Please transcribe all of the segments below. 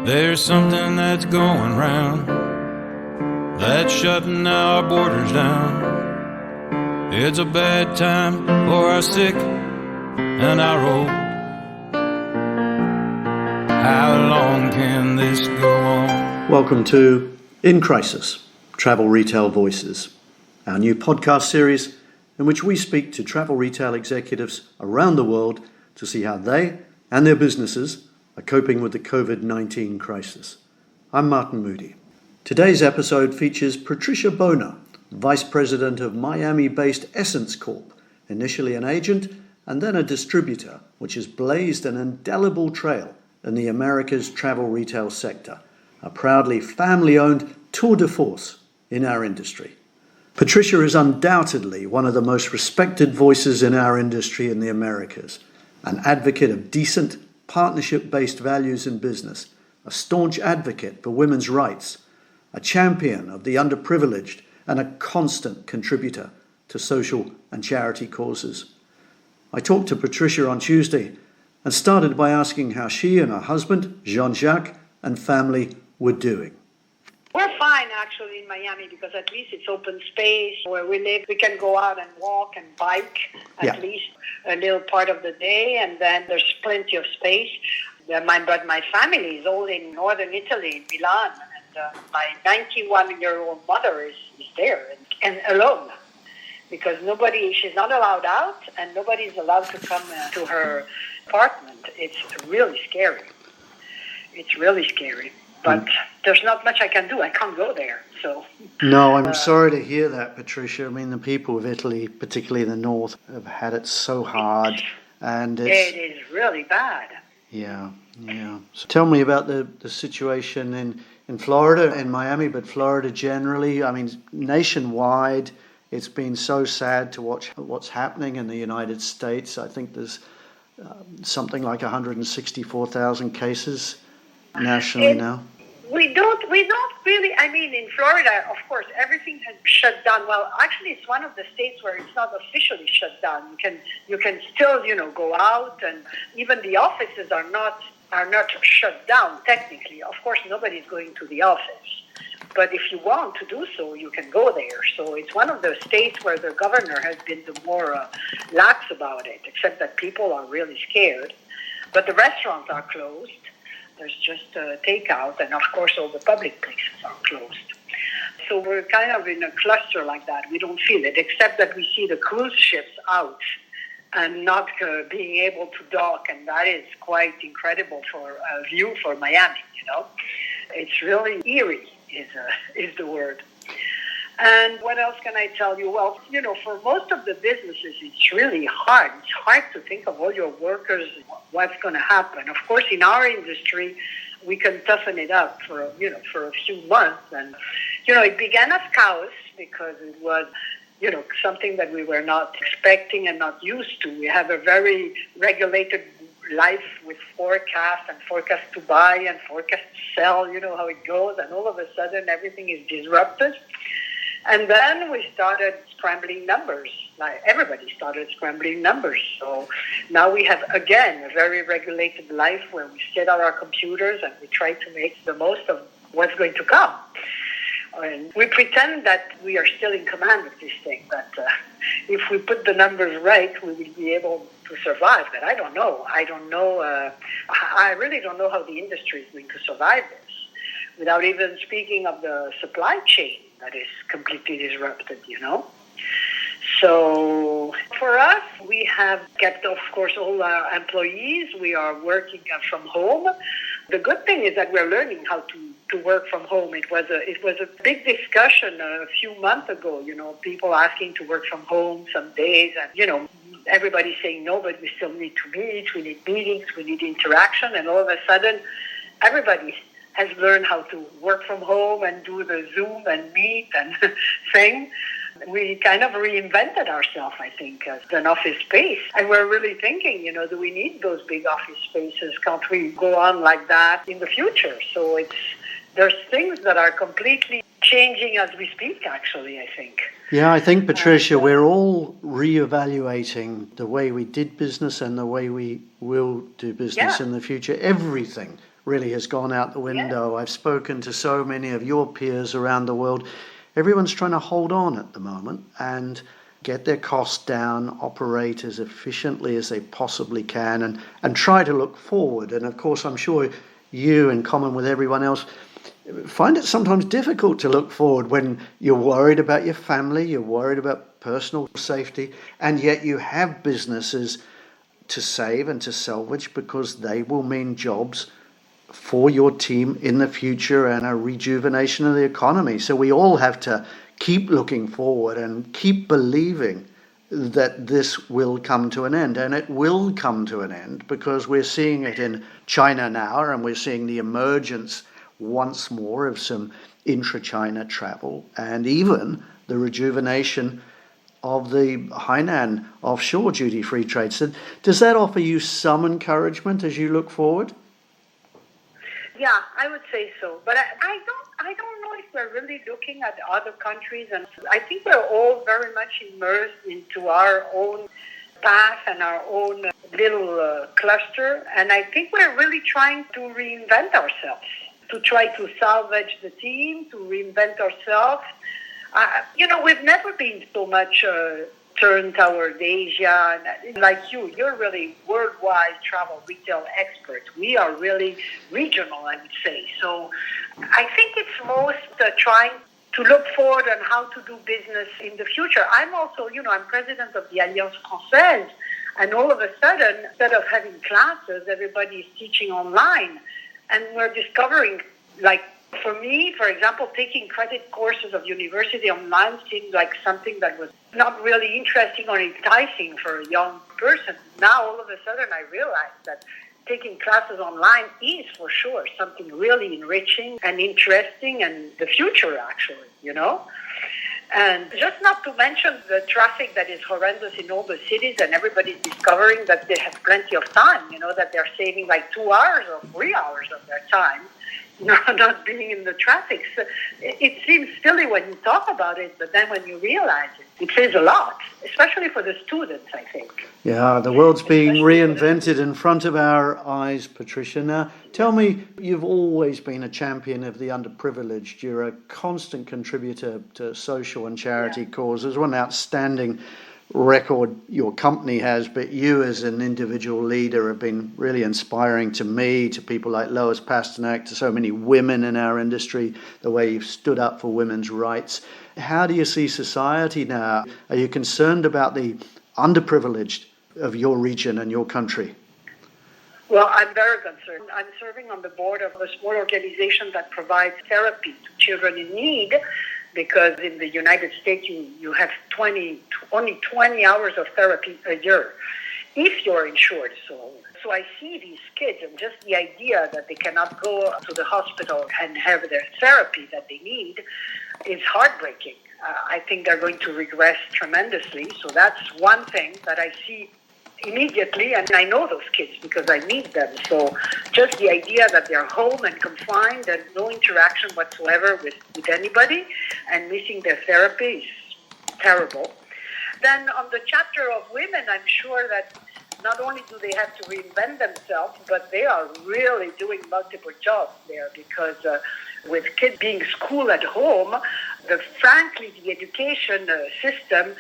There's something that's going round that's shutting our borders down. It's a bad time for our sick and our old. How long can this go on? Welcome to In Crisis, Travel Retail Voices, our new podcast series in which we speak to travel retail executives around the world to see how they and their businesses are coping with the COVID-19 crisis. I'm Martin Moody. Today's episode features Patricia Bona, Vice President of Miami-based Essence Corp, initially an agent and then a distributor, which has blazed an indelible trail in the Americas travel retail sector, a proudly family-owned tour de force in our industry. Patricia is undoubtedly one of the most respected voices in our industry in the Americas, an advocate of decent, partnership-based values in business, a staunch advocate for women's rights, a champion of the underprivileged, and a constant contributor to social and charity causes. I talked to Patricia on Tuesday and started by asking how she and her husband, Jean-Jacques, and family were doing. We're fine, actually, in Miami, because at least it's open space where we live. We can go out and walk and bike at least a little part of the day, and then there's plenty of space. But my family is all in northern Italy, in Milan, and my 91-year-old mother is there and alone, because she's not allowed out, and nobody's allowed to come to her apartment. It's really scary. But there's not much I can do. I can't go there. So. No, I'm sorry to hear that, Patricia. I mean, the people of Italy, particularly in the north, have had it so hard. And it is really bad. Yeah. So tell me about the situation in Florida, in Miami, but Florida generally. I mean, nationwide, it's been so sad to watch what's happening in the United States. I think there's something like 164,000 cases nationally now. We don't really. I mean, in Florida, of course, everything has shut down. Well, actually, it's one of the states where it's not officially shut down. You can still, go out, and even the offices are not shut down technically. Of course, nobody's going to the office, but if you want to do so, you can go there. So it's one of the states where the governor has been the more lax about it, except that people are really scared. But the restaurants are closed. There's just takeout, and of course all the public places are closed. So we're kind of in a cluster like that. We don't feel it, except that we see the cruise ships out and not being able to dock, and that is quite incredible for a view for Miami, It's really eerie is the word. And what else can I tell you? Well, for most of the businesses, it's really hard. It's hard to think of all your workers, what's going to happen. Of course, in our industry, we can toughen it up for a few months. And, it began as chaos because it was, something that we were not expecting and not used to. We have a very regulated life with forecasts to buy and forecast to sell, how it goes. And all of a sudden, everything is disrupted. And then we started scrambling numbers. Like everybody started scrambling numbers. So now we have, again, a very regulated life where we sit on our computers and we try to make the most of what's going to come. And we pretend that we are still in command of this thing, that if we put the numbers right, we will be able to survive. But I don't know. I really don't know how the industry is going to survive this, without even speaking of the supply chain that is completely disrupted, So for us, we have kept, of course, all our employees. We are working from home. The good thing is that we're learning how to work from home. It was a big discussion a few months ago, people asking to work from home some days, and, everybody saying no, but we still need to meet, we need meetings, we need interaction, and all of a sudden, everybody has learned how to work from home and do the Zoom and Meet and thing. We kind of reinvented ourselves, I think, as an office space. And we're really thinking, do we need those big office spaces? Can't we go on like that in the future? So there's things that are completely changing as we speak, actually, I think. Yeah, I think, Patricia, we're all reevaluating the way we did business and the way we will do business in the future. Everything really has gone out the window. I've spoken to so many of your peers around the world. Everyone's trying to hold on at the moment and get their costs down, operate as efficiently as they possibly can, and try to look forward. And of course, I'm sure you, in common with everyone else, find it sometimes difficult to look forward when you're worried about your family, you're worried about personal safety, and yet you have businesses to save and to salvage because they will mean jobs for your team in the future and a rejuvenation of the economy. So we all have to keep looking forward and keep believing that this will come to an end. And it will come to an end because we're seeing it in China now, and we're seeing the emergence once more of some intra-China travel and even the rejuvenation of the Hainan offshore duty-free trade. So does that offer you some encouragement as you look forward? Yeah, I would say so. But I don't know if we're really looking at other countries. And I think we're all very much immersed into our own path and our own little cluster. And I think we're really trying to reinvent ourselves, to try to salvage the team, to reinvent ourselves. We've never been so much turned toward Asia. Like you're really worldwide travel retail expert. We are really regional, I would say. So I think it's most trying to look forward on how to do business in the future. I'm also, I'm president of the Alliance Française, and all of a sudden, instead of having classes, everybody's teaching online. And we're discovering, like, for me, for example, taking credit courses of university online seemed like something that was not really interesting or enticing for a young person. Now, all of a sudden, I realized that taking classes online is for sure something really enriching and interesting, and the future, actually, And just not to mention the traffic that is horrendous in all the cities, and everybody's discovering that they have plenty of time, that they're saving like 2 hours or 3 hours of their time, not being in the traffic. So it seems silly when you talk about it, but then when you realize it says a lot, especially for the students, I think. Yeah, the world's being reinvented in front of our eyes, Patricia. Now, tell me, you've always been a champion of the underprivileged. You're a constant contributor to social and charity causes. What an outstanding record your company has, but you as an individual leader have been really inspiring to me, to people like Lois Pasternak, to so many women in our industry, the way you've stood up for women's rights. How do you see society now? Are you concerned about the underprivileged of your region and your country? Well, I'm very concerned. I'm serving on the board of a small organization that provides therapy to children in need, because in the United States, you have only 20 hours of therapy a year, if you're insured. So I see these kids, and just the idea that they cannot go to the hospital and have their therapy that they need is heartbreaking. I think they're going to regress tremendously. So that's one thing that I see immediately, and I know those kids because I meet them. So just the idea that they're home and confined and no interaction whatsoever with anybody and missing their therapy is terrible. Then on the chapter of women, I'm sure that not only do they have to reinvent themselves, but they are really doing multiple jobs there, because with kids being schooled at home, frankly, the education system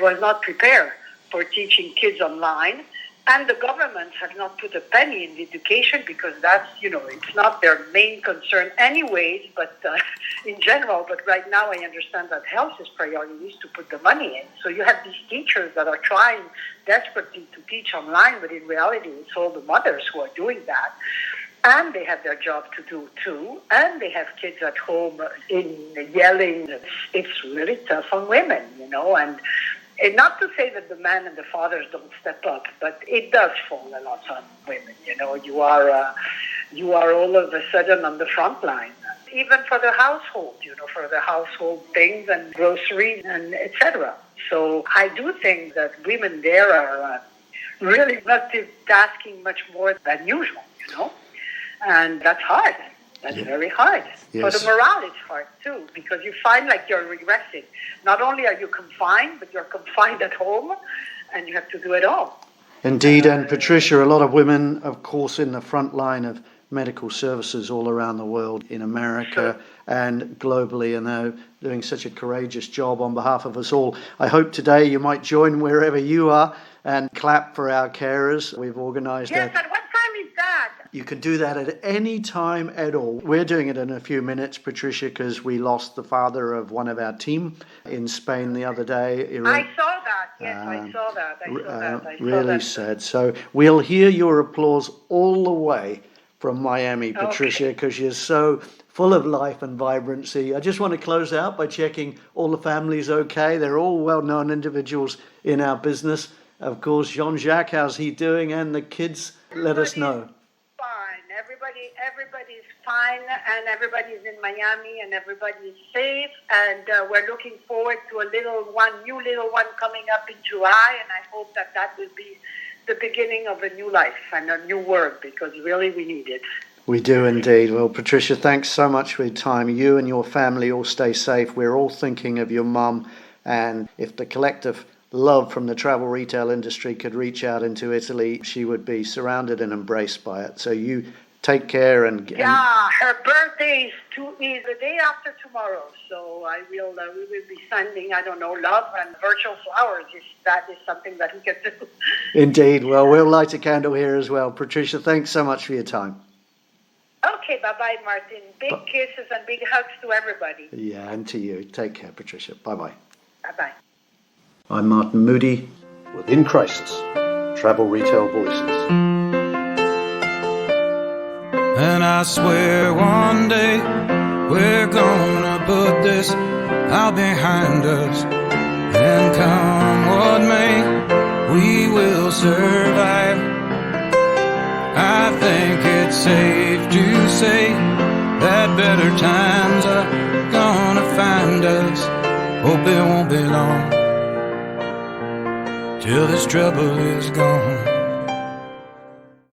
was not prepared for teaching kids online, and the government have not put a penny in education, because that's, it's not their main concern anyways, but in general. But right now I understand that health is priority, is to put the money in. So you have these teachers that are trying desperately to teach online, but in reality it's all the mothers who are doing that. And they have their job to do too, and they have kids at home yelling. It's really tough on women, and not to say that the men and the fathers don't step up, but it does fall a lot on women. You are all of a sudden on the front line, even for the household, for the household things and groceries and etc. So I do think that women there are really multitasking much more than usual, and that's hard. That's very hard. Yes. For the morale, it's hard too, because you find like you're regressing. Not only are you confined, but you're confined at home, and you have to do it all. Indeed, and Patricia, a lot of women, of course, in the front line of medical services all around the world, in America and globally, and they're doing such a courageous job on behalf of us all. I hope today you might join wherever you are and clap for our carers. We've organised Yes, and what time is that? You can do that at any time at all. We're doing it in a few minutes, Patricia, because we lost the father of one of our team in Spain the other day. I saw that. Yes, I saw that. Really sad. So we'll hear your applause all the way from Miami, Patricia, because you're so full of life and vibrancy. I just want to close out by checking all the families okay. They're all well-known individuals in our business. Of course, Jean-Jacques, how's he doing? And the kids, let us know. Fine. Everybody's fine, and everybody's in Miami, and everybody's safe. And we're looking forward to a new little one coming up in July. And I hope that will be the beginning of a new life and a new world, because really we need it. We do indeed. Well, Patricia, thanks so much for your time. You and your family all stay safe. We're all thinking of your mum, and if the collective love from the travel retail industry could reach out into Italy, she would be surrounded and embraced by it. So you take care and her birthday is the day after tomorrow, so we will be sending, I don't know, love and virtual flowers, if that is something that we can do. Indeed. Well, we'll light a candle here as well. Patricia, thanks so much for your time. Okay, bye-bye, Martin. Big kisses and big hugs to everybody. Yeah, and to you. Take care, Patricia. Bye-bye. Bye-bye. I'm Martin Moody with In Crisis, Travel Retail Voices. And I swear one day we're gonna put this out behind us, and come what may, we will survive. I think it's safe to say that better times are gonna find us. Hope it won't be long till this trouble is gone.